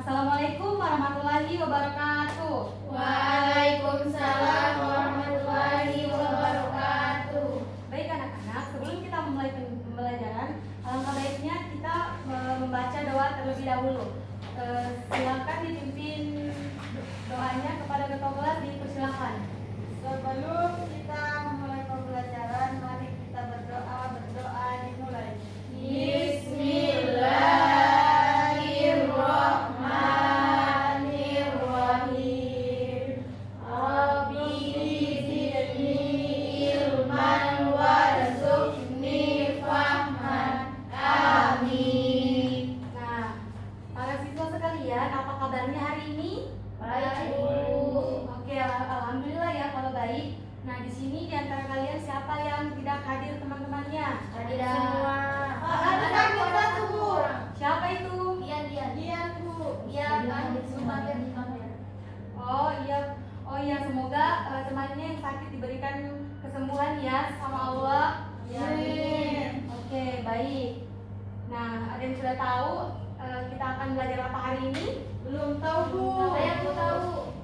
Assalamualaikum warahmatullahi wabarakatuh. Waalaikumsalam warahmatullahi wabarakatuh. Baik anak-anak, sebelum kita memulai pembelajaran, alangkah baiknya kita membaca doa terlebih dahulu. Silakan dipimpin doanya kepada ketua kelas, dipersilakan. Sebelum kita memulai pembelajaran, mari kita berdoa dimulai. Bismillahirrahmanirrahim. Rabbi zidni ilman warzuqni fahman. Amin. Nah, para siswa sekalian, apa kabarnya hari ini? Baik, Bu. Oke, alhamdulillah ya kalau baik. Nah, di sini di antara kalian siapa yang tidak hadir teman-temannya? Tidak. Semua. Ada Satu, Bu. Siapa itu? Iya, Bu. Oh iya, semoga temannya yang sakit diberikan kesembuhan ya sama Allah. Amin. Oke, baik. Nah, ada yang sudah tahu kita akan belajar apa hari ini? Belum tahu, Bu. Saya tahu.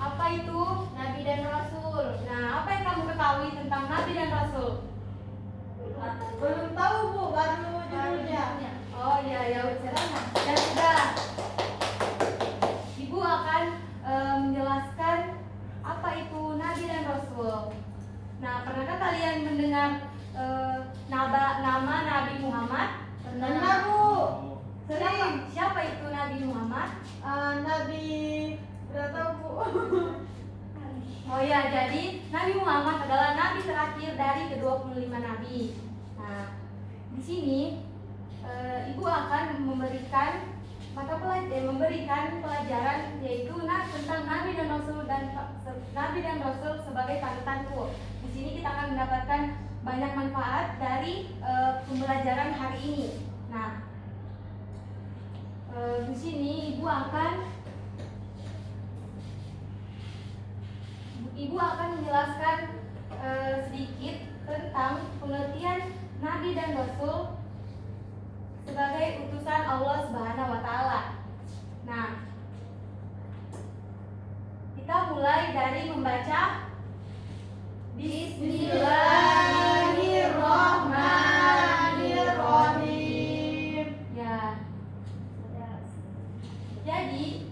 Apa itu? Nabi dan Rasul. Nah, apa yang kamu ketahui tentang Nabi dan Rasul? Belum tahu, Bu. Baru judulnya. Oh iya, ya sudah. Ibu akan menjelaskan apa itu Nabi dan Rasul. Nah, pernahkah kalian mendengar nama Nabi Muhammad? Pernah, Bu. Sering. Siapa itu Nabi Muhammad? Nabi udah tahu, Bu. Oh ya, jadi Nabi Muhammad adalah nabi terakhir dari ke-25 nabi. Nah, di sini Ibu akan memberikan pelajaran yaitu tentang Nabi dan Rasul sebagai panutanku. Di sini kita akan mendapatkan banyak manfaat dari pembelajaran hari ini. Nah, di sini Ibu akan menjelaskan sedikit tentang pengertian Nabi dan Rasul sebagai utusan Allah Subhanahu wa Ta'ala. Nah, kita mulai dari membaca Bismillahirrahmanirrahim. Ya. Jadi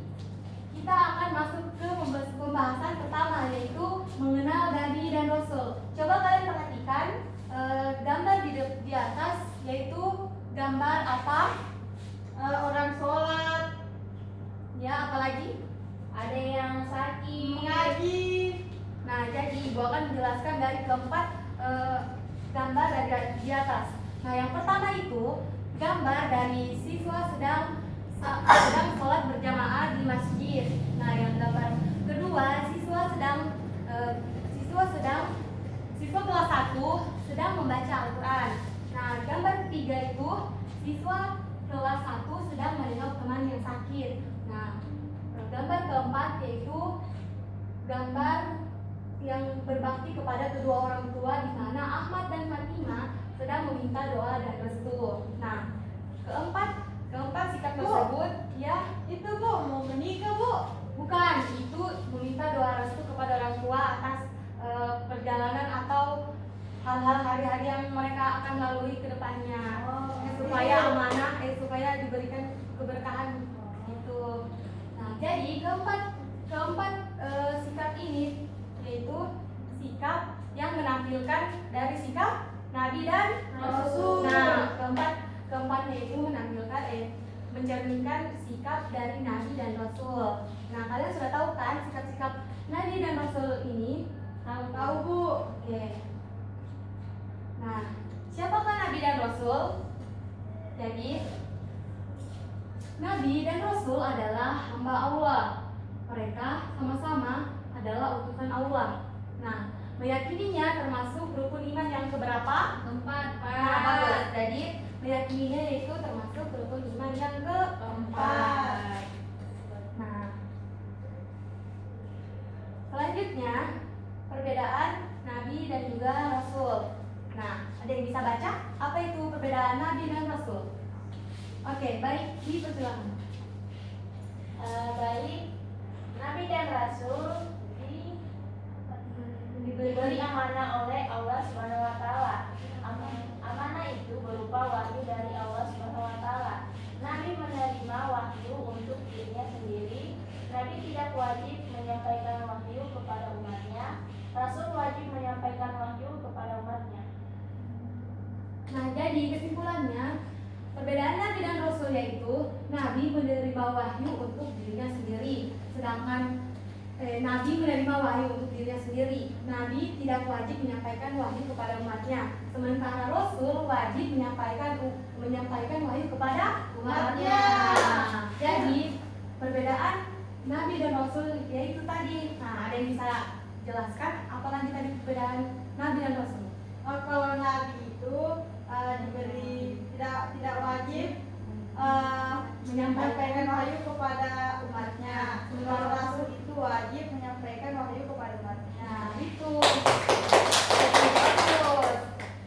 kita akan masuk ke pembahasan pertama, yaitu mengenal Nabi dan Rasul. Coba kalian perhatikan gambar di atas, yaitu gambar apa? Orang sholat, Ya, apalagi? Ada yang sakit. mengaji. Nah, jadi Ibu akan menjelaskan dari keempat gambar dari di atas. Nah, yang pertama itu gambar dari siswa sedang sholat berjamaah di masjid. Nah, yang gambar kedua siswa kelas 1 sedang membaca Al-Quran. Nah, gambar ketiga itu siswa kelas 1 sedang menengok teman yang sakit. Nah, gambar keempat yaitu gambar yang berbakti kepada kedua orang tua, di mana Ahmad dan Fatimah sedang meminta doa dan restu. Nah, keempat sikap tersebut ya Itu, Bu, mau menikah, Bu. bukan, itu meminta doa restu kepada orang tua atas perjalanan atau hal-hal hari-hari yang mereka akan lalui ke depannya. Supaya amanah, supaya diberikan keberkahan gitu. Nah, jadi keempat sikap ini yaitu sikap yang menampilkan dari sikap Nabi dan Rasul. Nah, keempatnya itu menampilkan mencerminkan sikap dari Nabi dan Rasul. Nah, kalian sudah tahu kan sikap-sikap Nabi dan Rasul ini? Tahu, Bu. Oke. Nah, siapakah Nabi dan Rasul? Jadi, Nabi dan Rasul adalah hamba Allah. Mereka sama-sama adalah utusan Allah. Nah, meyakininya termasuk rukun iman yang keberapa? Keempat. Nah, bagus. Jadi, meyakininya yaitu termasuk rukun iman yang keempat. Nah, selanjutnya perbedaan Nabi dan juga Rasul. Nah, ada yang bisa baca? Apa itu perbedaan Nabi dan Rasul? Oke, baik, dipersilakan. tidak wajib menyampaikan wahyu kepada umatnya. Rasul wajib menyampaikan wahyu kepada umatnya. Nah, jadi kesimpulannya, perbedaan Nabi dan Rasul yaitu Nabi menerima wahyu untuk dirinya sendiri, sedangkan Nabi menerima wahyu untuk dirinya sendiri. Nabi tidak wajib menyampaikan wahyu kepada umatnya, sementara Rasul wajib menyampaikan wahyu kepada umatnya. Jadi perbedaan Nabi dan Rasul yaitu tadi. Nah, ada yang bisa jelaskan apa lagi tadi perbedaan Nabi dan Rasul? Kalau Nabi itu diberi tidak wajib menyampaikan wahyu kepada umatnya. Kalau Rasul itu wajib menyampaikan wahyu kepada umatnya. Nah, itu.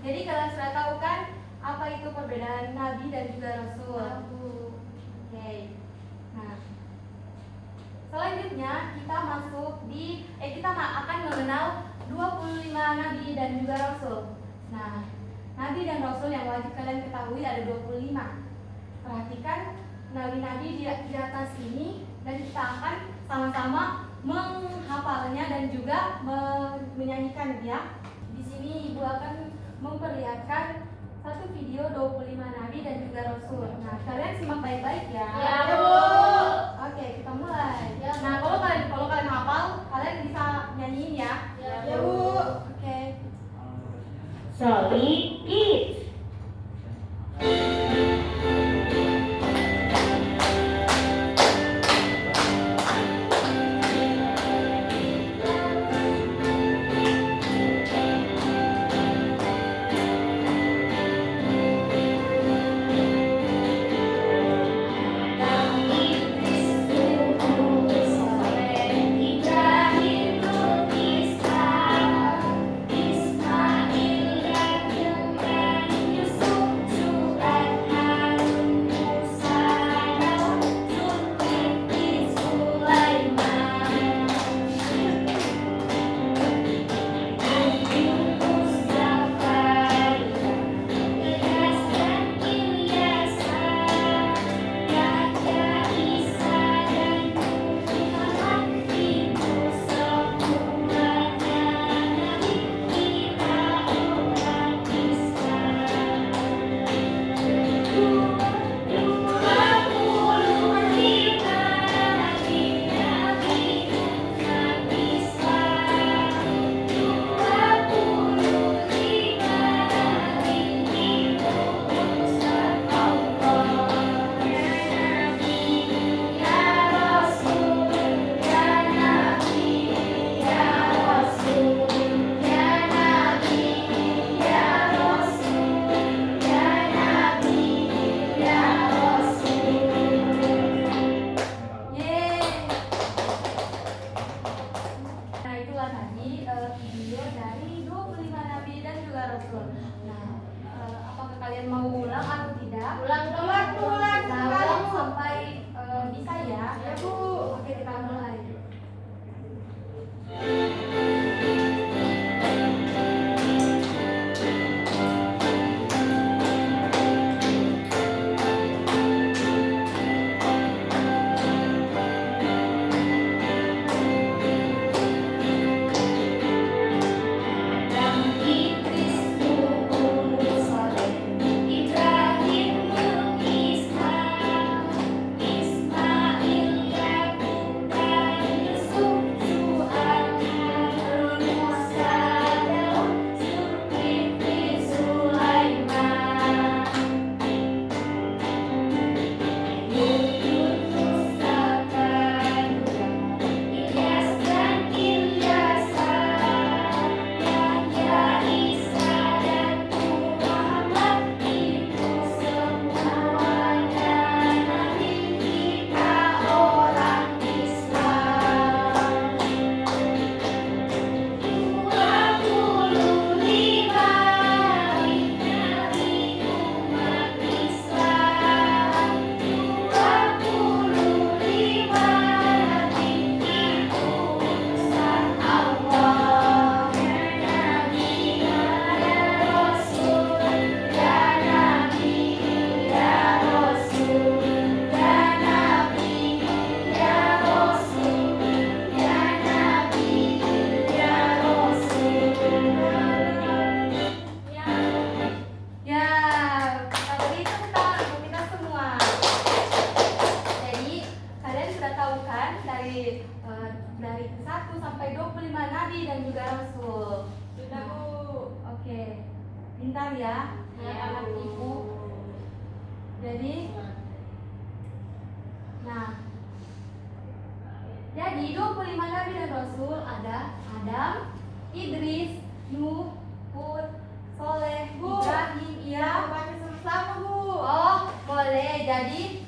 Jadi kalian sudah tahu kan apa itu perbedaan Nabi dan juga Rasul? Oke. Nah, selanjutnya kita akan mengenal 25 Nabi dan juga Rasul. Nah, Nabi dan Rasul yang wajib kalian ketahui ada 25. Perhatikan nabi-nabi di atas ini dan kita akan sama-sama menghafalnya dan juga menyanyikan ya. Di sini Ibu akan memperlihatkan satu video 25 nabi dan juga rasul. Nah, kalian simak baik-baik ya. Ya, Bu. Oke, kita mulai. Ya, Bu. Nah, kalau kalian hafal, kalian bisa nyanyiin ya. Ya, Bu. Oke. Solid Kids. kan dari 1 sampai 25 nabi dan juga rasul. Sudah Bu. Oke, pintar ya anak-anak ibu. Jadi, jadi 25 nabi dan rasul ada Adam, Idris, Nuh, Hud, Soleh, Bu. Ibrahim, iya. Baca sama-sama Bu. Oh, boleh. Jadi,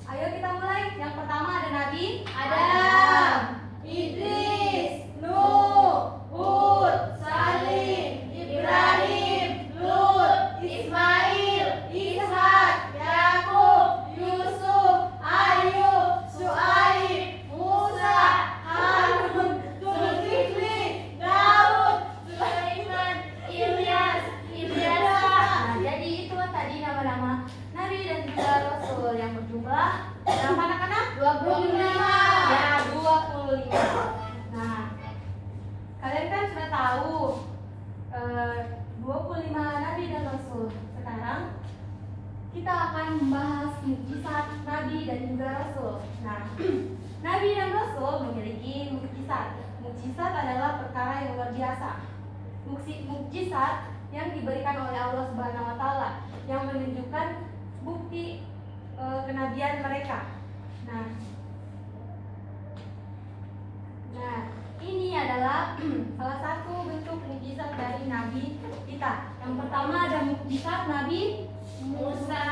ayo kita mulai. Yang pertama ada Nabi Adam, Idris, Nuh, Hud, Salim, Ibrahim, Lut, Ismail, Ishak, Yakub, Yusuf, Ayub, Syuaib, Musa, Harun, Zulkifli, Daud, Sulaiman, Ilyas, Nah, jadi itu tadi nama-nama Nabi dan juga Rasul yang berjumlah berapa anak-anak? 25. Ya, 25. Nah, kalian kan sudah tahu 25 Nabi dan Rasul. Sekarang kita akan membahas mukjizat Nabi dan juga Rasul. Nah, Nabi dan Rasul memiliki mukjizat. Mukjizat adalah perkara yang luar biasa. Mukjizat yang diberikan oleh Allah Subhanahu wa taala yang menunjukkan bukti kenabian mereka. Nah, ini adalah salah satu bentuk mukjizat dari nabi kita. Yang pertama ada mukjizat Nabi Musa.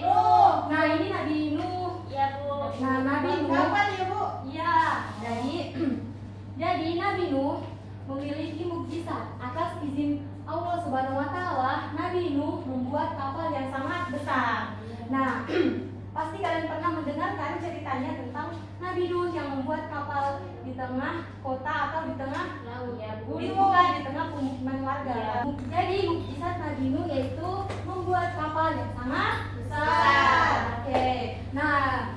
Nuh. Nah, ini Nabi Nuh. Ya Bu. Nah, Nabi Nuh. Kapan ya Bu? Iya, jadi Nabi Nuh memiliki mukjizat. Atas izin Allah Subhanahu wa taala, Nabi Nuh membuat kapal yang sangat besar. Nah, pasti kalian pernah mendengarkan ceritanya tentang Nabi Nuh yang membuat kapal di tengah kota atau di tengah laut. Ya Bu. Bukan di tengah pemukiman warga. Ya. Jadi mukjizat Nabi Nuh yaitu membuat kapal yang sangat Besar. Oke. Nah,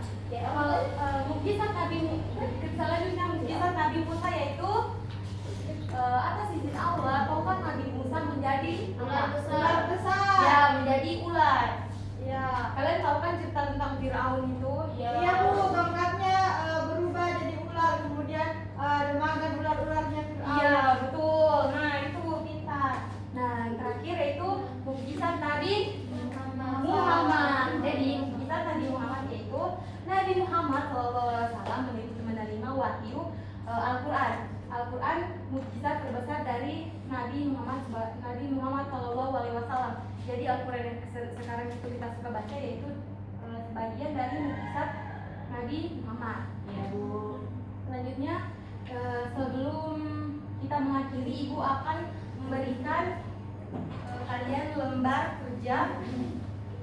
mukjizat Nabi selanjutnya mukjizat Nabi Musa yaitu atas izin Allah tongkat Nabi Musa menjadi Ular besar. Ular besar. Ya, menjadi ular. Ya. Kalian tahu kan cerita tentang Firaun itu? Iya Bu, tongkatnya berubah jadi ular, kemudian makan ular-ularnya Fir'aun. Iya, betul. Nah, itu pintar. Nah, yang terakhir yaitu mukjizat Nabi Muhammad. Jadi, mukjizat Nabi Muhammad yaitu Nabi Muhammad SAW menerima wahyu Al-Quran. Al-Quran mukjizat terbesar dari Nabi Muhammad SAW. Jadi Al-Quran yang sekarang itu kita suka baca yaitu sebagian dari mukjizat Nabi Muhammad. Ya Bu. Selanjutnya sebelum kita mengakhiri, Ibu akan memberikan kalian lembar kerja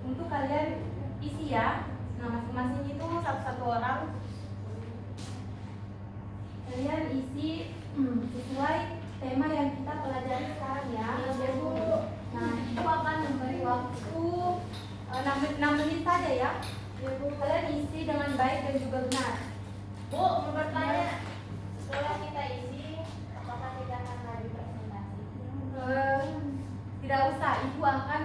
untuk kalian isi ya. Nah, masing-masing itu satu-satu orang kalian isi sesuai tema yang kita pelajari sekarang ya. Ya Bu. Nah, Ibu akan memberi waktu 6 menit saja ya. Ya Bu. Kalian isi dengan baik dan juga benar. Bu, mau bertanya. Setelah kita isi, apakah kita akan lagi presentasi? Tidak usah, Ibu akan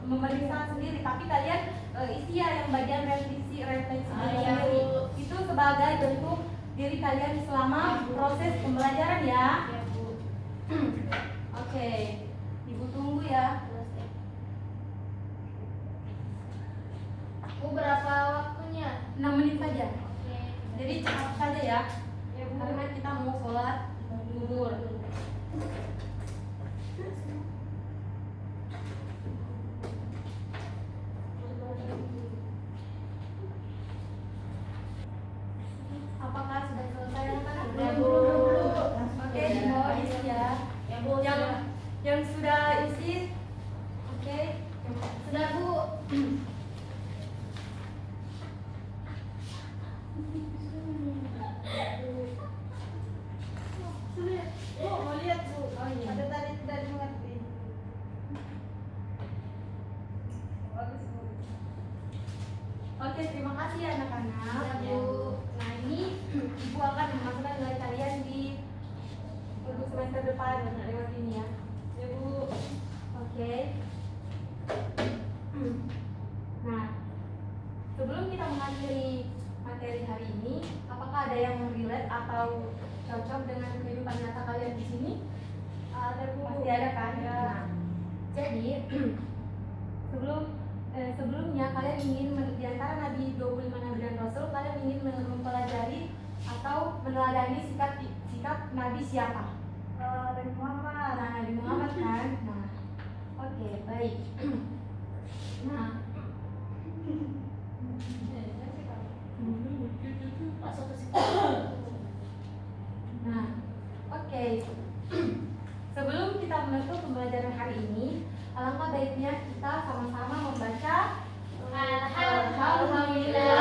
memeriksa sendiri, tapi kalian isi ya yang bagian refleksi Ya, sendiri. Bu. Itu sebagai bentuk diri kalian selama proses pembelajaran ya. Ya Bu. Oke, Ibu tunggu ya. Bu, berapa waktunya? 6 menit saja. Oke. Jadi cepat saja ya. Ya Bu. Karena kita mau sholat zuhur. Apakah sudah selesai anak-anak? Ya, Bu. Oke, di bawah isi ya. Ya Bu. Yang sudah isi, oke, sudah Bu. Bu, mau lihat Bu. Oh, iya. Ada tadi tidak dimengerti. Bagus Bu. Oke, terima kasih ya anak-anak. Ya, Bu. Nah, ini Ibu akan memasukkan nilai kalian di untuk semester depan lewat ini ya. Ya Bu. Oke. Nah, sebelum kita mengakhiri materi hari ini, apakah ada yang relate atau cocok dengan kehidupan nyata kalian di sini? Ada Bu. Pasti ada kan? Ya. Nah, jadi sebelumnya kalian ingin di antara Nabi 25 Nabi dan Rasul, kalian ingin mempelajari atau meneladani sikap Nabi siapa? Nabi Muhammad. Nah, Nabi Muhammad kan? Nah, oke, baik. Nah, Masuk ke situ. nah, oke. Sebelum kita menutup pembelajaran hari ini, alangkah baiknya kita sama-sama membaca Alhamdulillah.